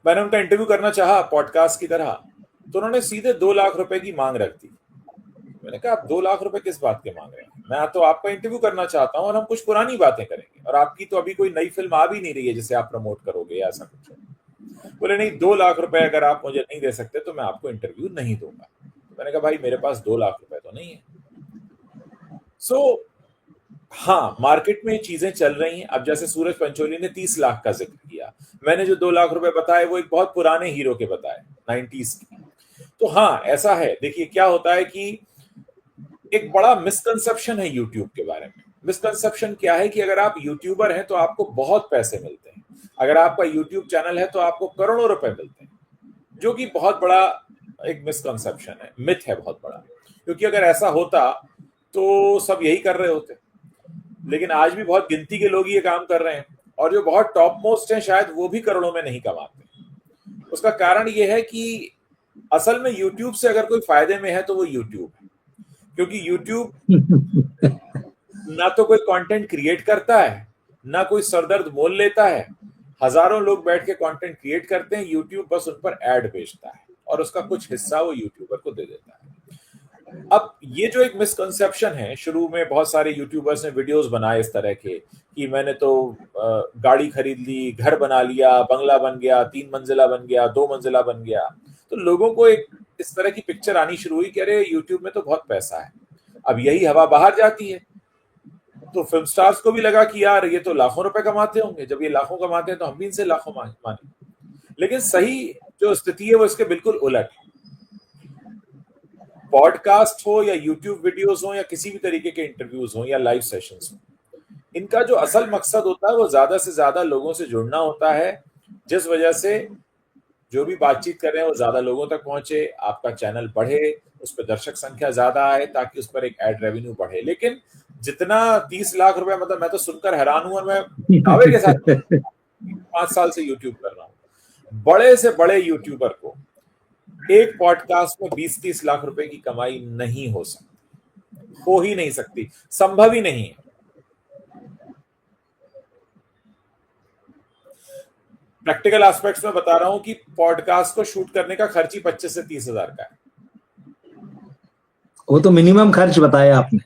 मैंने उनका इंटरव्यू करना चाहा पॉडकास्ट की तरह, तो उन्होंने सीधे 2 लाख रुपए की मांग रख दी। मैंने कहा आप 2 लाख रुपए किस बात के मांग रहे हैं? मैं तो आपका इंटरव्यू करना चाहता हूं और हम कुछ पुरानी बातें करेंगे, और आपकी तो अभी कोई नई फिल्म आ भी नहीं रही है जिसे आप प्रमोट करोगे या ऐसा कुछ। बोले नहीं, 2 लाख रुपए अगर आप मुझे नहीं दे सकते तो मैं आपको इंटरव्यू नहीं दूंगा। मैंने कहा भाई मेरे पास 2 लाख रुपए तो नहीं है। सो हाँ, मार्केट में ये चीजें चल रही हैं। अब जैसे सूरज पंचोली ने 30 लाख का जिक्र किया, मैंने जो 2 लाख रुपए बताए वो एक बहुत पुराने हीरो के बताए, 90s के। तो हाँ, ऐसा है। देखिए क्या होता है कि एक बड़ा मिसकंसेप्शन है यूट्यूब के बारे में। मिसकंसेप्शन क्या है कि अगर आप यूट्यूबर हैं तो आपको बहुत पैसे मिलते हैं, अगर आपका यूट्यूब चैनल है तो आपको करोड़ों रुपए मिलते हैं, जो कि बहुत बड़ा एक मिसकंसेप्शन है, मिथ है बहुत बड़ा। क्योंकि अगर ऐसा होता तो सब यही कर रहे होते। लेकिन आज भी बहुत गिनती के लोग ये काम कर रहे हैं, और जो बहुत टॉप मोस्ट हैं शायद वो भी करोड़ों में नहीं कमाते। उसका कारण ये है कि असल में यूट्यूब से अगर कोई फायदे में है तो वो यूट्यूब है। क्योंकि यूट्यूब ना तो कोई कंटेंट क्रिएट करता है, ना कोई सरदर्द मोल लेता है। हजारों लोग बैठ के कंटेंट क्रिएट करते हैं, यूट्यूब बस उन पर ऐड बेचता है और उसका कुछ हिस्सा वो यूट्यूबर को दे देता है। अब ये जो एक मिसकंसेप्शन है, शुरू में बहुत सारे यूट्यूबर्स ने वीडियोस बनाए इस तरह के कि मैंने तो गाड़ी खरीद ली, घर बना लिया, बंगला बन गया, 3 मंजिला बन गया, 2 मंजिला बन गया। तो लोगों को एक इस तरह की पिक्चर आनी शुरू हुई कि अरे यूट्यूब में तो बहुत पैसा है। अब यही हवा बाहर जाती है तो फिल्म स्टार्स को भी लगा कि यार ये तो लाखों रुपए कमाते होंगे, जब ये लाखों कमाते हैं तो हम भी इनसे लाखों माने। लेकिन सही जो स्थिति है वो इसके बिल्कुल उलट है। पॉडकास्ट हो या यूट्यूब वीडियोस हो या किसी भी तरीके के इंटरव्यूज हो या लाइव सेशंस हो, इनका जो असल मकसद होता है वो ज्यादा से ज्यादा लोगों से जुड़ना होता है, जिस वजह से जो भी बातचीत कर रहे हैं वो ज्यादा लोगों तक पहुंचे, आपका चैनल बढ़े, उस पर दर्शक संख्या ज्यादा आए ताकि उस पर एक एड रेवेन्यू बढ़े। लेकिन जितना 30 लाख रुपए, मतलब मैं तो सुनकर हैरान हूं और मैं दावे के साथ 5 साल से यूट्यूब कर रहा हूं, बड़े से बड़े यूट्यूबर को एक पॉडकास्ट में 20-30 लाख रुपए की कमाई नहीं हो सकती, हो ही नहीं सकती, संभव ही नहीं है। प्रैक्टिकल एस्पेक्ट्स में बता रहा हूं कि पॉडकास्ट को शूट करने का खर्च ही 25 से 30 हजार का है। वो तो मिनिमम खर्च बताया आपने,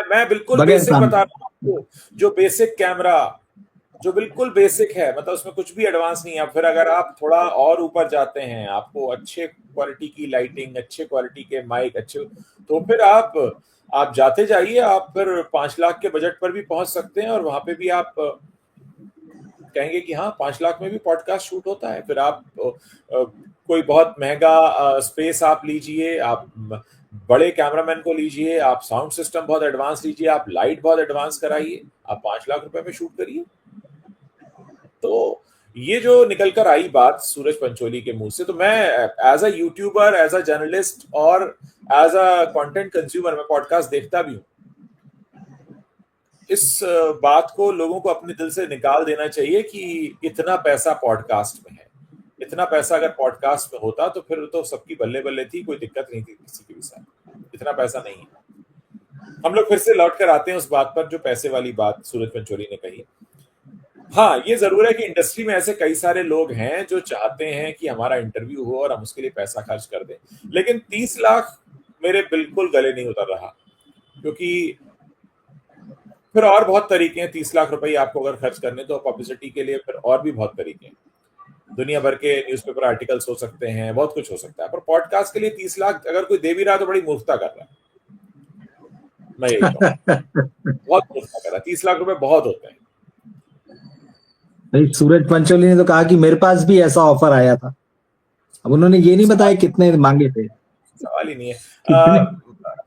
मैं बिल्कुल बगैर बेसिक काम। बता रहा हूं आपको, जो बेसिक कैमरा, जो बिल्कुल बेसिक है, मतलब उसमें कुछ भी एडवांस नहीं है। फिर अगर आप थोड़ा और ऊपर जाते हैं, आपको अच्छे क्वालिटी की लाइटिंग, अच्छे क्वालिटी के माइक, अच्छे, तो फिर आप जाते जाइए, आप फिर 5 लाख के बजट पर भी पहुंच सकते हैं और वहां पे भी आप कहेंगे कि हाँ 5 लाख में भी पॉडकास्ट शूट होता है। फिर आप कोई बहुत महंगा स्पेस आप लीजिए, आप बड़े कैमरामैन को लीजिए, आप साउंड सिस्टम बहुत एडवांस लीजिए, आप लाइट बहुत एडवांस कराइए, आप 5 लाख रुपए में शूट करिए। तो ये जो निकल कर आई बात सूरज पंचोली के मुंह से, तो मैं as a YouTuber, as a journalist और एज अ कंटेंट कंज्यूमर, मैं पॉडकास्ट देखता भी हूँ। इस बात को लोगों को अपने दिल से निकाल देना चाहिए कि इतना पैसा पॉडकास्ट में है। इतना पैसा अगर पॉडकास्ट में होता तो फिर तो सबकी बल्ले बल्ले थी, कोई दिक्कत नहीं थी किसी के भी साथ। इतना पैसा नहीं है। हम लोग फिर से लौट कर आते हैं उस बात पर जो पैसे वाली बात सूरज पंचोली ने कही। हाँ, ये जरूर है कि इंडस्ट्री में ऐसे कई सारे लोग हैं जो चाहते हैं कि हमारा इंटरव्यू हो और हम उसके लिए पैसा खर्च कर दें, लेकिन 30 लाख मेरे बिल्कुल गले नहीं उतर रहा, क्योंकि फिर और बहुत तरीके हैं। 30 लाख रुपए आपको अगर खर्च करने तो पब्लिसिटी के लिए फिर और भी बहुत तरीके हैं। दुनिया भर के न्यूज़पेपर आर्टिकल्स हो सकते हैं, बहुत कुछ हो सकता है, पर पॉडकास्ट के लिए 30 लाख अगर कोई दे भी रहा तो बड़ी मूर्खता कर रहा है। मैं यही कहूँ, बहुत मूर्खता कर रहा है। 30 लाख रुपए बहुत होते हैं। भाई सूरज पंचोली ने तो कहा कि मेरे पास भी ऐसा ऑफर आया था। अब उन्होंने ये नहीं बताया कितने मांगे थे। सवाल ही नहीं है।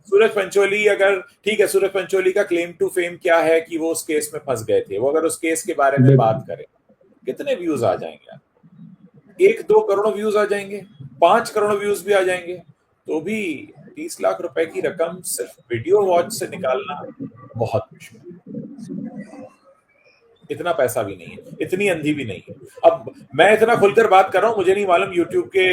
सूरज पंचोली, अगर ठीक है, सूरज पंचोली का क्लेम टू फेम क्या है कि वो उस केस में फंस गए थे, वो अगर उस केस के बारे में बात करें, कितने व्यूज आ जाएंगे यार? 1-2 करोड़ व्यूज आ जाएंगे, 5 करोड़ व्यूज भी आ जाएंगे, तो भी 30 लाख रुपए की रकम सिर्फ वीडियो वॉच से निकालना बहुत मुश्किल। इतना पैसा भी नहीं है, इतनी अंधी भी नहीं है। अब मैं इतना खुलकर बात कर रहा हूँ, मुझे नहीं मालूम यूट्यूब के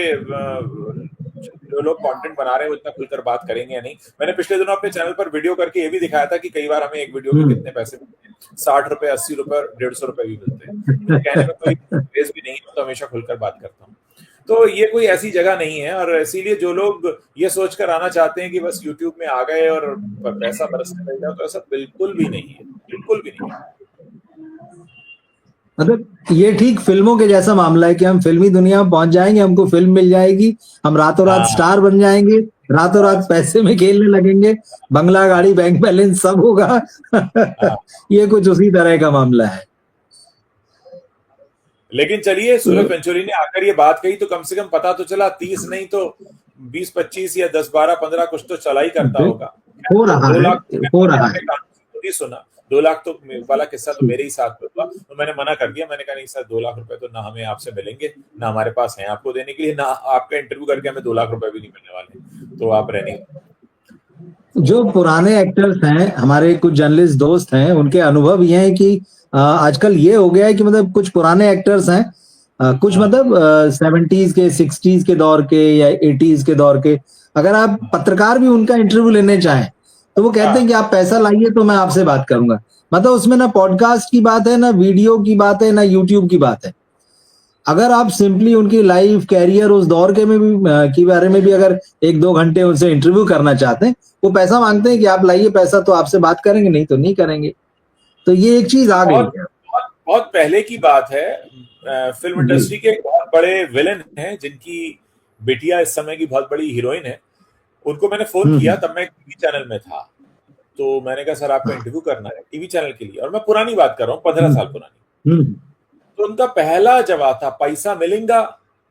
जो लोग कंटेंट बना रहे हैं वो इतना खुलकर बात करेंगे या नहीं। मैंने पिछले दिनों अपने चैनल पर वीडियो करके ये भी दिखाया था कि कई बार हमें एक वीडियो के कितने पैसे मिलते हैं, 60 रुपए, 80 रुपए, 150 रुपए भी मिलते हैं। मुझे कहने में कोई बेस भी नहीं है, तो हमेशा खुलकर बात करता हूँ। तो ये कोई ऐसी जगह नहीं है, और इसीलिए जो लोग ये सोचकर आना चाहते हैं कि बस यूट्यूब में आ गए और पैसा बरसने लगेगा, तो ऐसा बिल्कुल भी नहीं है, बिल्कुल भी नहीं है। मतलब ये ठीक फिल्मों के जैसा मामला है कि हम फिल्मी दुनिया में पहुंच जाएंगे, हमको फिल्म मिल जाएगी, हम रातों रात स्टार बन जाएंगे, रातों रात पैसे में खेलने लगेंगे, बंगला, गाड़ी, बैंक बैलेंस सब होगा। ये कुछ उसी तरह का मामला है। लेकिन चलिए, सूरज पंचोली ने आकर ये बात कही तो कम से कम पता तो चला, 30 नहीं तो 20-25 या 10-12-15 कुछ तो चला ही करता होगा। हो रहा है, हो रहा है। सुना 2 लाख तो वाला किस्सा तो मेरे ही साथ हुआ, तो मैंने मना कर दिया। मैंने कहा नहीं सर, 2 लाख रुपए तो ना हमें आपसे मिलेंगे, ना हमारे पास है आपको देने के लिए, ना आपका इंटरव्यू करके हमें 2 लाख रुपए भी नहीं मिलने वाले, तो आप रहने। जो पुराने एक्टर्स हैं, हमारे कुछ जर्नलिस्ट दोस्त हैं, उनके अनुभव ये है कि आजकल ये हो गया है कि मतलब कुछ पुराने एक्टर्स हैं, कुछ मतलब 70s के, 60s के दौर के या 80s के दौर के, अगर आप पत्रकार भी उनका इंटरव्यू लेने चाहें तो वो कहते हैं कि आप पैसा लाइए तो मैं आपसे बात करूंगा। मतलब उसमें ना पॉडकास्ट की बात है, ना वीडियो की बात है, ना यूट्यूब की बात है। अगर आप सिंपली उनकी लाइफ, कैरियर, उस दौर के में भी के बारे में भी अगर 1-2 घंटे उनसे इंटरव्यू करना चाहते हैं, वो पैसा मांगते हैं कि आप लाइए पैसा तो आपसे बात करेंगे, नहीं तो नहीं करेंगे। तो ये एक चीज आ गई है। बहुत पहले की बात है। फिल्म इंडस्ट्री के बहुत बड़े विलेन हैं जिनकी बेटिया इस समय की बहुत बड़ी हीरोइन है। उनको मैंने फोन किया, तब मैं टीवी चैनल में था, तो मैंने कहा सर आपको इंटरव्यू करना है टीवी चैनल के लिए, और मैं पुरानी बात कर रहा हूँ, 15 साल पुरानी। तो उनका पहला जवाब था पैसा मिलेगा।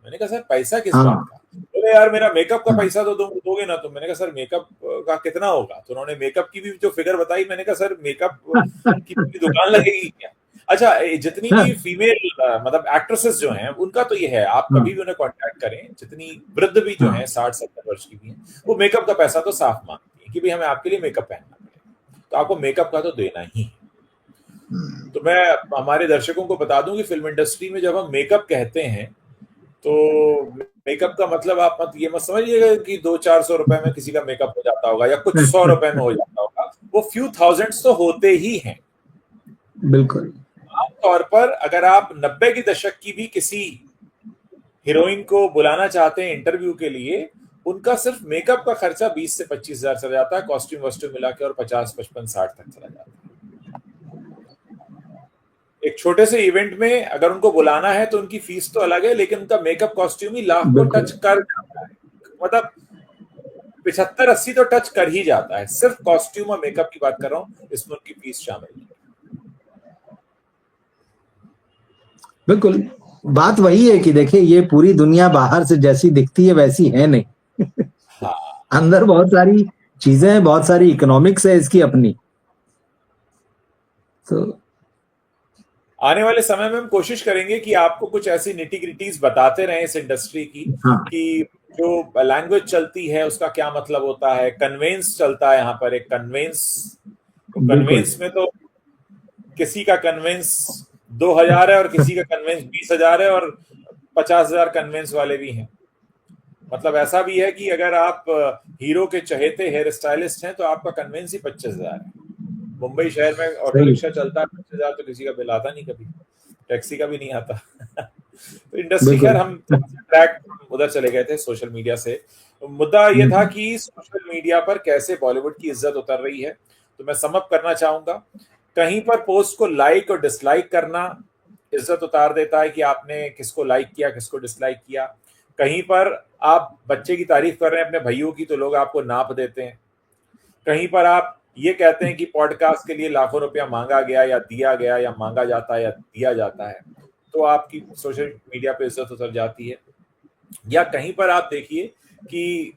मैंने कहा सर पैसा किस बात का? बोले यार मेरा मेकअप का पैसा तो दोगे ना? तो मैंने कहा सर मेकअप का कितना होगा? तो उन्होंने मेकअप की भी जो फिगर बताई। मैंने कहा सर मेकअप की पूरी दुकान लगेगी क्या? अच्छा, जितनी भी फीमेल मतलब एक्ट्रेसेस जो हैं उनका तो ये है, आप कभी भी उन्हें कांटेक्ट करें, जितनी वृद्ध भी जो हैं 60-70 वर्ष की भी हैं, वो मेकअप का पैसा तो साफ मांगती है कि भाई हमें आपके लिए मेकअप पहनना पड़ेगा, तो आपको मेकअप का तो देना ही है। तो मैं हमारे दर्शकों को बता दूं कि फिल्म इंडस्ट्री में जब हम मेकअप कहते हैं तो मेकअप का मतलब आप मत ये मत समझिएगा कि 200-400 रुपए में किसी का मेकअप हो जाता होगा या कुछ 100 रुपए में हो जाता होगा। वो फ्यू थाउजेंड्स तो होते ही हैं। बिल्कुल। आमतौर पर अगर आप 90 के दशक की भी किसी हीरोइन को बुलाना चाहते हैं इंटरव्यू के लिए, उनका सिर्फ मेकअप का खर्चा 20 से 25 हजार चला जाता है, कॉस्ट्यूम वॉस्ट्यूम मिला के, और 50, 55, 60 तक चला जाता है। एक छोटे से इवेंट में अगर उनको बुलाना है तो उनकी फीस तो अलग है, लेकिन उनका मेकअप कॉस्ट्यूम ही लाख को टच कर जाता है। मतलब 75-80 तो टच कर ही जाता है। सिर्फ कॉस्ट्यूम और मेकअप की बात कर रहा हूं, इसमें उनकी फीस शामिल है। बिल्कुल, बात वही है कि देखिए ये पूरी दुनिया बाहर से जैसी दिखती है वैसी है नहीं। हाँ। अंदर बहुत सारी चीजें हैं, बहुत सारी इकोनॉमिक्स है इसकी अपनी। तो आने वाले समय में हम कोशिश करेंगे कि आपको कुछ ऐसी निटी ग्रिटीज बताते रहें इस इंडस्ट्री की, हाँ कि जो लैंग्वेज चलती है उसका क्या मतलब होता है, कन्वेंस चलता है यहाँ पर, एक कन्वेंस, तो बिल्कुल कन्वेंस में तो किसी का कन्वेंस 2,000 है और किसी का कन्वेंस 20,000 है और 50,000 कन्वेंस वाले भी हैं। मतलब ऐसा भी है कि अगर आप हीरो के चहेते हेयर स्टाइलिस्ट हैं तो आपका कन्वेंस ही 25,000 है। मुंबई शहर में ऑटो सही। रिक्शा चलता है 25,000, तो किसी का बिल आता नहीं, कभी टैक्सी का भी नहीं आता। तो इंडस्ट्री, खैर बिल्कुल हम ट्रैक उधर चले गए थे सोशल मीडिया से। तो मुद्दा ये था कि सोशल मीडिया पर कैसे बॉलीवुड की इज्जत उतर रही है। तो मैं सम अप करना चाहूंगा, कहीं पर पोस्ट को लाइक और डिसलाइक करना इज्जत उतार देता है कि आपने किसको लाइक किया, किसको डिसलाइक किया। कहीं पर आप बच्चे की तारीफ कर रहे हैं अपने भाइयों की, तो लोग आपको नाप देते हैं। कहीं पर आप ये कहते हैं कि पॉडकास्ट के लिए लाखों रुपया मांगा गया या दिया गया या मांगा जाता है या दिया जाता है, तो आपकी सोशल मीडिया पे इज्जत उतर जाती है। या कहीं पर आप देखिए कि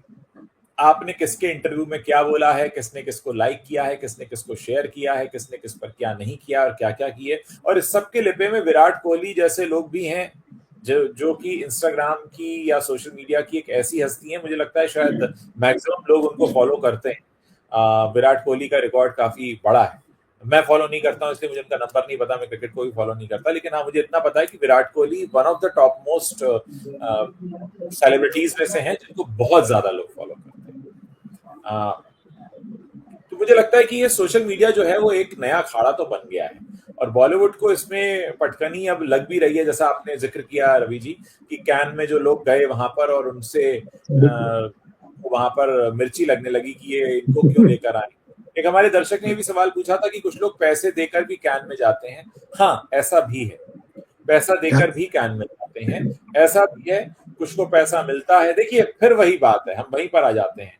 आपने किसके इंटरव्यू में क्या बोला है, किसने किसको लाइक किया है, किसने किसको शेयर किया है, किसने किस पर क्या नहीं किया और क्या क्या किए। और इस सब के लिपे में विराट कोहली जैसे लोग भी हैं जो कि इंस्टाग्राम की या सोशल मीडिया की एक ऐसी हस्ती है, मुझे लगता है शायद मैक्सिमम लोग उनको फॉलो करते हैं। विराट कोहली का रिकॉर्ड काफी बड़ा है। मैं फॉलो नहीं करता हूँ इसलिए मुझे उनका नंबर नहीं पता, मैं क्रिकेट को भी फॉलो नहीं करता, लेकिन हाँ मुझे इतना पता है कि Virat Kohli one of the top most celebrities में से हैं जिनको बहुत ज्यादा लोग फॉलो करते हैं। तो मुझे लगता है कि ये सोशल मीडिया जो है वो एक नया अखाड़ा तो बन गया है, और बॉलीवुड को इसमें पटकनी अब लग भी रही है। जैसा आपने जिक्र किया रवि जी, कि कैन में जो लोग गए वहां पर और उनसे वहां पर मिर्ची लगने लगी कि ये इनको क्यों लेकर आए। एक हमारे दर्शक ने भी सवाल पूछा था कि कुछ लोग पैसे देकर भी कैन में जाते हैं। हाँ, ऐसा भी है, पैसा देकर भी कैन में जाते हैं, ऐसा भी है, कुछ को पैसा मिलता है। देखिए फिर वही बात है, हम वहीं पर आ जाते हैं।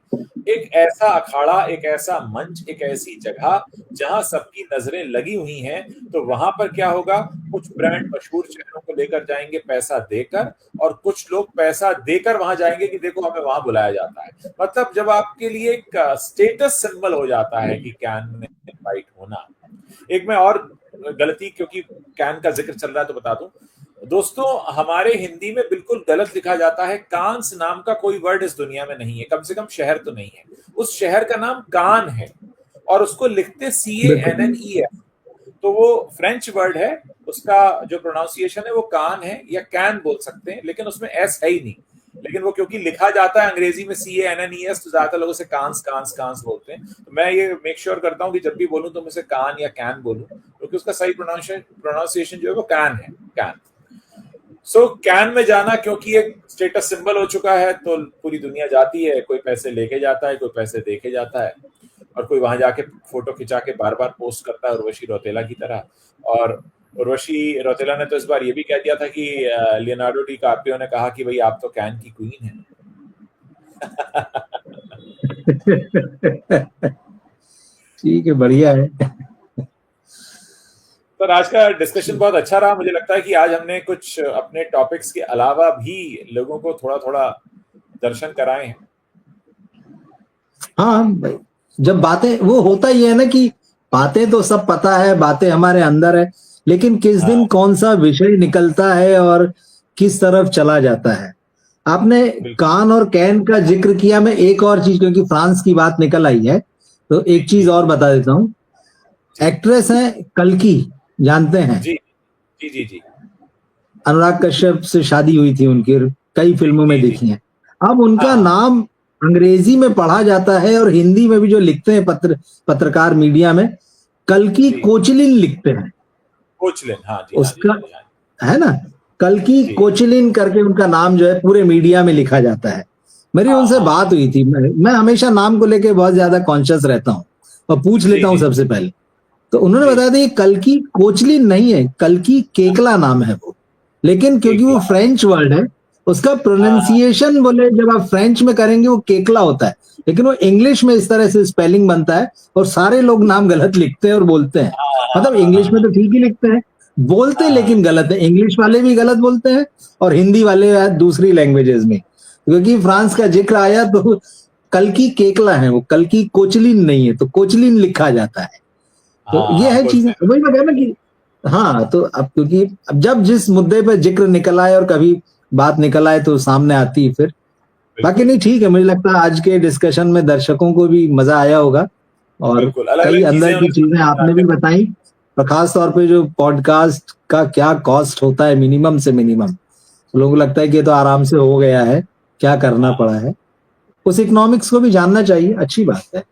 एक ऐसा अखाड़ा, एक ऐसा मंच, एक ऐसी जगह जहां सबकी नजरें लगी हुई हैं, तो वहां पर क्या होगा, कुछ ब्रांड मशहूर चेहरों को लेकर जाएंगे पैसा देकर, और कुछ लोग पैसा देकर वहां जाएंगे कि देखो हमें वहां बुलाया जाता है। मतलब जब आपके लिए एक स्टेटस सिंबल हो जाता है कि कैन में इनवाइट होना। एक मैं और गलती, क्योंकि कैन का जिक्र चल रहा है तो बता दूं दोस्तों, हमारे हिंदी में बिल्कुल गलत लिखा जाता है। कांस नाम का कोई वर्ड इस दुनिया में नहीं है, कम से कम शहर तो नहीं है। उस शहर का नाम कान है और उसको लिखते CANNES। तो वो फ्रेंच वर्ड है, उसका जो प्रोनाउंसिएशन है वो कान है या कैन बोल सकते हैं, लेकिन उसमें एस है ही नहीं। लेकिन वो क्योंकि लिखा जाता है अंग्रेजी में CANNES, तो ज्यादातर लोग उसे कांस कांस कांस बोलते हैं। तो मैं ये मेक श्योर करता हूँ कि जब भी बोलूं तो मैं उसे कान या कैन बोलूं, क्योंकि उसका सही प्रोनाउंसिएशन जो है वो कैन है, कैन। सो कैन में जाना क्योंकि एक स्टेटस सिंबल हो चुका है, तो पूरी दुनिया जाती है। कोई पैसे लेके जाता है, कोई पैसे देके जाता है, और कोई वहां जाके फोटो खिंचा के बार बार पोस्ट करता है, उर्वशी रौतेला की तरह। और उर्वशी रौतेला ने तो इस बार ये भी कह दिया था कि लियोनार्डो डी कार्पियो ने कहा कि भाई आप तो कैन की क्वीन है। ठीक है, बढ़िया है। तो आज का डिस्कशन बहुत अच्छा रहा। मुझे लगता है कि आज हमने कुछ अपने टॉपिक्स के अलावा भी लोगों को थोड़ा थोड़ा दर्शन कराए हैं। हाँ, जब बातें, वो होता ही है ना कि बातें तो सब पता है, बातें हमारे अंदर है, लेकिन किस दिन कौन सा विषय निकलता है और किस तरफ चला जाता है। आपने कान और कैन का जिक्र किया। मैं एक और चीज, क्योंकि फ्रांस की बात निकल आई है, तो एक चीज और बता देता हूँ। एक्ट्रेस है कल्की, जानते हैं? जी जी जी जी। अनुराग कश्यप से शादी हुई थी उनकी, कई फिल्मों में देखी है। अब उनका नाम अंग्रेजी में पढ़ा जाता है और हिंदी में भी जो लिखते हैं पत्रकार मीडिया में, कल्की कोचलिन लिखते हैं। कोचलिन, हाँ जी, उसका हाँ जी, हाँ जी। है ना, कल्की कोचलिन करके उनका नाम जो है पूरे मीडिया में लिखा जाता है। मेरी उनसे बात हुई थी। मैं हमेशा नाम को लेके बहुत ज्यादा कॉन्शियस रहता हूँ और पूछ लेता हूँ सबसे पहले। तो उन्होंने बताया था कि कल्की कोचलिन नहीं है, कल्की केकला नाम है वो। लेकिन क्योंकि वो फ्रेंच वर्ड है, उसका प्रोनाउंसिएशन बोले जब आप फ्रेंच में करेंगे वो केकला होता है, लेकिन वो इंग्लिश में इस तरह से स्पेलिंग बनता है और सारे लोग नाम गलत लिखते हैं और बोलते हैं। मतलब इंग्लिश में तो ठीक ही लिखते हैं, बोलते लेकिन गलत है। इंग्लिश वाले भी गलत बोलते हैं और हिंदी वाले दूसरी लैंग्वेजेस में। क्योंकि फ्रांस का जिक्र आया तो कल्की केकला है वो, कल्की कोचलिन नहीं है, तो कोचलिन लिखा जाता है। तो ये है चीजें। वही मैं कहना कि हाँ, तो अब क्योंकि अब जब जिस मुद्दे पे जिक्र निकल आए और कभी बात निकल आए तो सामने आती है फिर। बाकी बिल्कुल नहीं, ठीक है, मुझे लगता है आज के डिस्कशन में दर्शकों को भी मजा आया होगा और बिल्कुल, अलग कई अलग अंदर चीजें की उन्हें चीजें समझ में आपने भी आने लगी। बताई और खास तौर पे जो पॉडकास्ट का क्या कॉस्ट होता है मिनिमम से मिनिमम, लोगों को लगता है कि ये तो आराम से हो गया है, क्या करना हाँ, पड़ा है, उस इकोनॉमिक्स को भी जानना चाहिए, अच्छी बात है।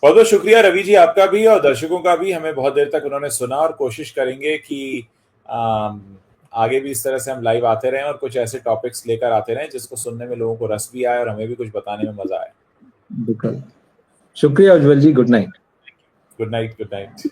बहुत बहुत शुक्रिया रवि जी आपका भी और दर्शकों का भी। हमें बहुत देर तक उन्होंने सुना और कोशिश करेंगे कि आम, आगे भी इस तरह से हम लाइव आते रहें और कुछ ऐसे टॉपिक्स लेकर आते रहें जिसको सुनने में लोगों को रस भी आए और हमें भी कुछ बताने में मजा आए। बिल्कुल, शुक्रिया Ujjwal ji, good night. Good night, good night.